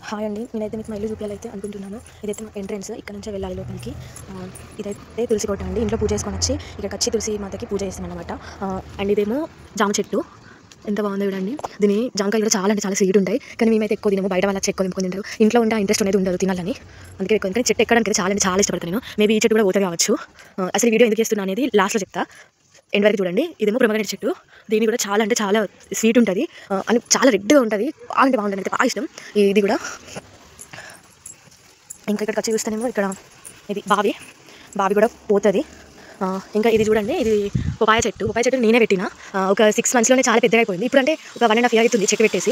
Hi అండి, నేనైతే మీకు మా ఇల్లు చూపించాలైతే అనుకుంటున్నాను. ఇదైతే మా ఎంట్రన్స్. ఇక్కడ నుంచే వెళ్ళాలి లోపలికి. ఇదైతే తులసి కోట అండి. ఇంట్లో పూజ చేసుకొని వచ్చి ఇక్కడికి వచ్చి తులసి మాతకి పూజ చేస్తామన్నమాట. అండ్ ఇదేమో జామ చెట్టు. ఎంత బాగుందో చూడండి. దీని జామకాయలు కూడా చాలా అంటే చాలా స్వీట్ ఉంటాయి. కానీ మేమైతే ఎక్కువ తినము, బయట వాళ్ళకి ఎక్కువ తినుకొని తింటారు. ఇంట్లో ఉంటే ఇంట్రెస్ట్ అనేది ఉండదు తినాలని, అందుకే ఎక్కువ. కానీ చెట్టు ఎక్కడానికి చాలా అంటే చాలా ఇష్టపడతాను నేను. మేబీ ఈ చెట్టు కూడా పోతే కావచ్చు. అసలు ఈ వీడియో ఎందుకు చేస్తున్నా అనేది లాస్ట్లో చెప్తా. ఎండ్ వరకు చూడండి. ఇదేమో ప్రొమోగ్రానేట్ చెట్టు. దీని కూడా చాలా అంటే చాలా స్వీట్ ఉంటుంది అని చాలా రెడ్గా ఉంటుంది. బాగుంటే బాగుంటుంది, అయితే బాగా ఇష్టం. ఇది కూడా ఇంకా ఇక్కడికి వచ్చి చూస్తేనేమో ఇక్కడ ఇది బావి కూడా పోతుంది. ఇంకా ఇది చూడండి, ఇది పపాయ చెట్టు నేనే పెట్టిన. ఒక 6 monthsలోనే చాలా పెద్దగా అయిపోయింది. ఇప్పుడు అంటే ఒక 1.5 year అవుతుంది చెట్టు పెట్టేసి.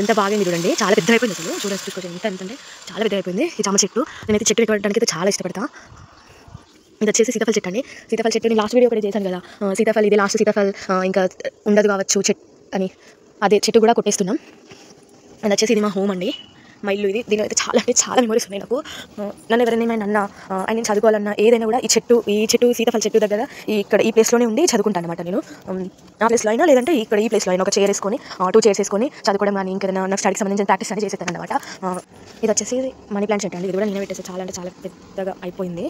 ఎంత బాగా చూడండి, చాలా పెద్దగా అయిపోయింది. అసలు చూసుకోవచ్చు ఎంత అంటే చాలా పెద్దగా అయిపోయింది ఈ జామ చెట్టు. నేనైతే చెట్టు పెట్టడానికి అయితే చాలా ఇష్టపడతాను. ఇది వచ్చేసి సీతాఫల చెట్టు అండి. సీతాఫల చెట్టు నేను లాస్ట్ వీడియో ఒకటి చేశాను కదా, సీతాఫల్ ఇది లాస్ట్ సీతాఫల్ ఇంకా ఉండదు కావచ్చు చెట్టు అని. అదే చెట్టు కూడా కొట్టేస్తున్నాం. అది వచ్చేసి ఇది మా హోమ్ అండి, మా ఇల్లు. ఇది దీని అయితే చాలా అంటే చాలా మెమరీస్ ఉన్నాయి నాకు. నన్ను ఎవరైనా అన్న నేను చదువుకోవాలన్నా ఏదైనా కూడా ఈ చెట్టు సీతాఫల చెట్టు దగ్గర ఇక్కడ ఈ ప్లేస్లోనే ఉండి చదువుకుంటాను అనమాట. నేను ఆ ప్లేస్లో అయినా లేదంటే ఇక్కడ ఈ ప్లేస్లో అయినా ఒక చైర్ వేసుకొని 2 chairs వేసుకొని చదువుకోవడం కానీ ఇంకేదైనా నాకు స్టడీకి సంబంధించిన ప్రాక్టీస్ అని చేసేస్తాను అనమాట. ఇది వచ్చేసి మనీ ప్లాంట్ చెట్టు అండి. ఇది కూడా నేనే పెట్టేసి చాలా అంటే చాలా పెద్దగా అయిపోయింది.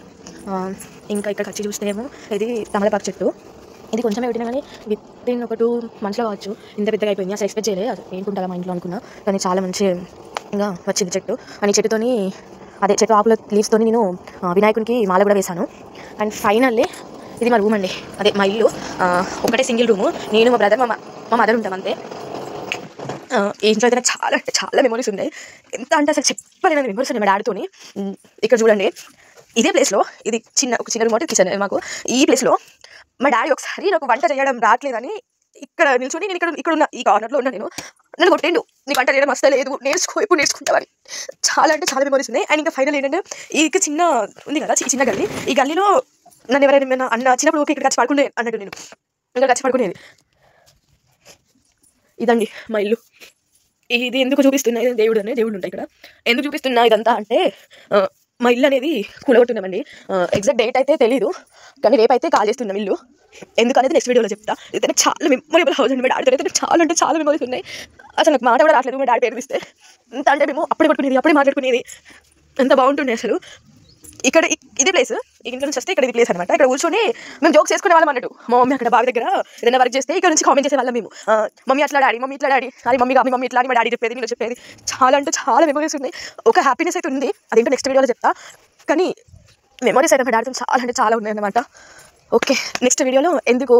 ఇంకా ఇక్కడికి వచ్చి చూస్తేమో ఇది తమలపాకు చెట్టు. ఇది కొంచెం పెట్టినా కానీ వితిన్ ఒక 2 monthsలో కావచ్చు ఇంత పెద్దగా అయిపోయింది. అసలు ఎక్స్పెక్ట్ చేయలేదు, అది ఏంటుంటుందా మా ఇంట్లో అనుకున్నా. కానీ చాలా మంచిగా వచ్చింది చెట్టు. అని చెట్టుతోని అదే చెట్టు ఆకుల లీవ్స్తోని నేను వినాయకునికి మాల కూడా వేశాను. అండ్ ఫైనల్లీ ఇది మా రూమ్ అండి, అదే మా ఇల్లు. ఒకటే సింగిల్ రూము, నేను మా బ్రదర్ మా మదర్ ఉంటాం అంతే. ఈ ఇంట్లో అయితే చాలా అంటే చాలా మెమరీస్ ఉన్నాయి. ఎంత అంటే అసలు చెప్పలేని మెమరీస్ ఉన్నాయి మా డాడీతోని. ఇక్కడ చూడండి, ఇదే ప్లేస్లో ఇది ఒక చిన్న రిమోట్ కిచెన్ మాకు. ఈ ప్లేస్లో మా డాడీ ఒకసారి నాకు వంట చేయడం రావట్లేదని ఇక్కడ నిల్చొని నేను ఇక్కడ ఉన్న ఈ కార్నర్లో ఉన్నా, నన్ను కొట్టిండు, నీకు వంట చేయడం వస్తే లేదు, ఎప్పుడు నేర్చుకుంటావని. చాలా అంటే చాలా మెమరీస్ ఉన్నాయి. అండ్ ఇంకా ఫైనల్ ఏంటంటే ఈ చిన్న ఉంది కదా, చిన్న గల్లీ, ఈ గల్లీలో నన్ను ఎవరైనా అన్న చిన్నప్పుడు ఓకే ఇక్కడ వచ్చి పడుకునే అన్నట్టు, నేను ఇక్కడ వచ్చి పడుకునేది. ఇదండి మా ఇల్లు. ఇది ఎందుకు చూపిస్తున్నా, ఇది దేవుడు ఉంటాయి ఇక్కడ. ఎందుకు చూపిస్తున్నా ఇదంతా అంటే మా ఇల్లు అనేది కూలగొట్టున్నామండి. ఎగ్జాక్ట్ డేట్ అయితే తెలీదు, కానీ రేపైతే కాల్ చేస్తున్నాం ఇల్లు. ఎందుకనేది నెక్స్ట్ వీడియోలో చెప్తా. ఇదైతే చాలా మెమొరబుల్ హౌస్ అండి. మా డాడీ అయితే చాలా అంటే చాలా మెమరీస్ ఉన్నాయి. అసలు నాకు మాట కూడా రావట్లేదు మా డాడీ పేరు ఇస్తే. ఎంత అంటే మేము అప్పుడే పట్టుకునేది, అప్పుడే మాట్లాడుకునేది, ఎంత బాగుంటుండే అసలు. ఇక్కడ ఇదే ప్లేస్, ఈ ఇంట్లో నుంచి వస్తే ఇక్కడ ఇది ప్లేస్ అనమాట. ఇక్కడ కూర్చొని మేము జోక్స్ చేసుకునే వాళ్ళం అన్నట్టు. మా మమ్మీ అక్కడ బావి దగ్గర ఏదైనా వర్క్ చేస్తే ఇక్కడ నుంచి కామెంట్ చేసే వాళ్ళం మేము. మమ్మీ అట్లా డాడీ అది మమ్మీ ఇట్లా అని మా డాడీ చెప్పేది, నేను చెప్పేది. చాలా అంటే చాలా మెమరీస్ ఉన్నాయి. ఒక హ్యాపీనెస్ అయితే ఉంది, అదేంటో నెక్స్ట్ వీడియోలో చెప్తా. కానీ మెమరీస్ అయితే మా డాడీతో చాలా అంటే చాలా ఉన్నాయి అన్నమాట. ఓకే, నెక్స్ట్ వీడియోలో ఎందుకు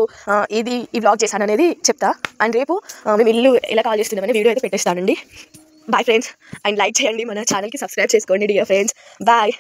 ఈ వ్లాగ్ చేశాను అనేది చెప్తా. అండ్ రేపు మేము ఇల్లు ఎలా కాల్ చేస్తున్నామని వీడియో అయితే పెట్టేస్తానండి. Bye friends. అండ్ లైక్ చేయండి, మన ఛానల్కి సబ్స్క్రైబ్ చేసుకోండి డియర్ ఫ్రెండ్స్. బాయ్.